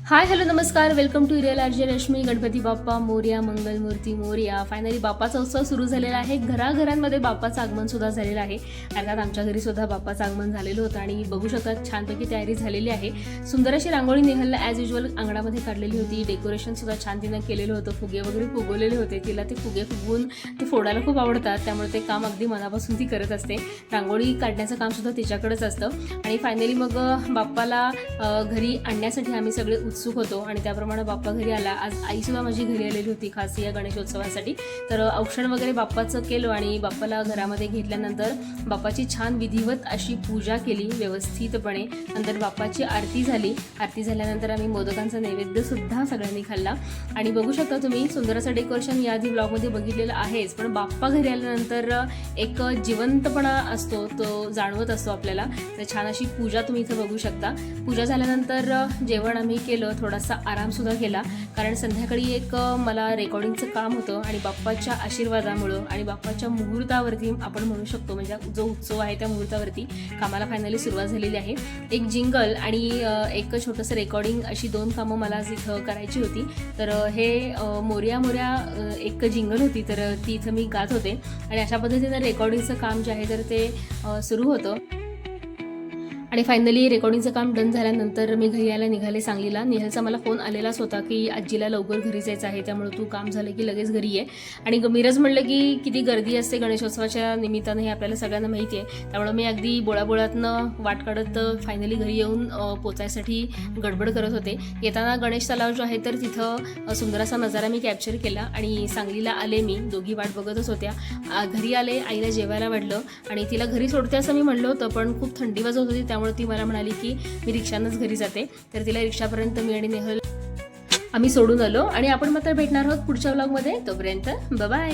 हाय hello नमस्कार, welcome to real RJ Rashmi. Ganpati Bappa Morya, Mangalmurti Morya. Finally बाप्पाचा उत्सव सुरू झालेला आहे. घराघरांमध्ये बाप्पाचं आगमन सुद्धा झालेलं आहे. अर्थात आमच्या घरी सुद्धा बाप्पाचं आगमन झालेलं होतं आणि बघू शकतात छानपैकी तयारी झालेली आहे. सुंदर अशी रांगोळी नेहलला ॲज युजल अंगणामध्ये काढलेली होती. डेकोरेशन सुद्धा छान तिनं केलेलं होतं. फुगे वगैरे फुगवलेले होते. तिला ते फुगे फुगवून ते फोडायला खूप आवडतात, त्यामुळे ते काम अगदी मनापासून ती करत असते. रांगोळी काढण्याचं काम सुद्धा तिच्याकडेच असतं. आणि फायनली मग बाप्पाला घरी आणण्यासाठी आम्ही सगळे उत्सुक होतो आणि त्याप्रमाणे बाप्पा घरी आला. आज आई सुद्धा माझी घरी आलेली होती खास या गणेशोत्सवासाठी. तर औक्षण वगैरे बाप्पाचं केलं आणि बाप्पाला घरामध्ये घेतल्यानंतर बाप्पाची छान विधिवत अशी पूजा केली व्यवस्थितपणे. नंतर बाप्पाची आरती झाली. आरती झाल्यानंतर आम्ही मोदकांचा नैवेद्य सुद्धा सगळ्यांनी खाल्ला. आणि बघू शकता तुम्ही सुंदर असं डेकोरेशन याआधी ब्लॉगमध्ये बघितलेलं आहेच, पण बाप्पा घरी आल्यानंतर एक जिवंतपणा असतो, तो जाणवत असतो आपल्याला. तर छान अशी पूजा तुम्ही इथं बघू शकता. पूजा झाल्यानंतर जेवण आम्ही केलं, थोडासा आरामसुद्धा केला, कारण संध्याकाळी एक मला रेकॉर्डिंगचं काम होतं आणि बाप्पाच्या आशीर्वादामुळं आणि बाप्पाच्या मुहूर्तावरती आपण म्हणू शकतो, म्हणजे जो उत्सव आहे त्या मुहूर्तावरती कामाला फायनली सुरुवात झालेली आहे. एक जिंगल आणि एक छोटंसं रेकॉर्डिंग अशी दोन कामं मला आज इथं करायची होती. तर हे मोरया मोरया एक जिंगल होती, तर ती इथं मी गात होते आणि अशा पद्धतीनं रेकॉर्डिंगचं काम जे आहे तर ते सुरू होतं. आणि फायनली रेकॉर्डिंगचं काम डन झाल्यानंतर मी घरी यायला निघाले सांगलीला. नेहलचा मला फोन आलेलाच होता की आजीला लवकर घरी जायचं आहे, त्यामुळे तू काम झालं की लगेच घरी ये. आणि मिरज म्हणलं की किती गर्दी असते गणेशोत्सवाच्या निमित्तानं हे आपल्याला सगळ्यांना माहिती आहे. त्यामुळे मी अगदी बोळाबोळातनं वाट काढत फायनली घरी येऊन पोचायसाठी गडबड करत होते. येताना गणेश तलाव जो आहे तर तिथं सुंदर असा नजारा मी कॅप्चर केला आणि सांगलीला आले. मी दोघी वाट बघतच होत्या. घरी आले, आईला जेवायला वाढलं आणि तिला घरी सोडते असं मी म्हणलं होतं, पण खूप थंडी वाजत होती, त्यामुळे ती मला म्हणाली की मी रिक्षानंच घरी जाते. तर तिला रिक्षापर्यंत मी आणि नेहल आम्ही सोडून आलो आणि आपण मात्र भेटणार आहोत पुढच्या व्लॉगमध्ये. तोपर्यंत बाय.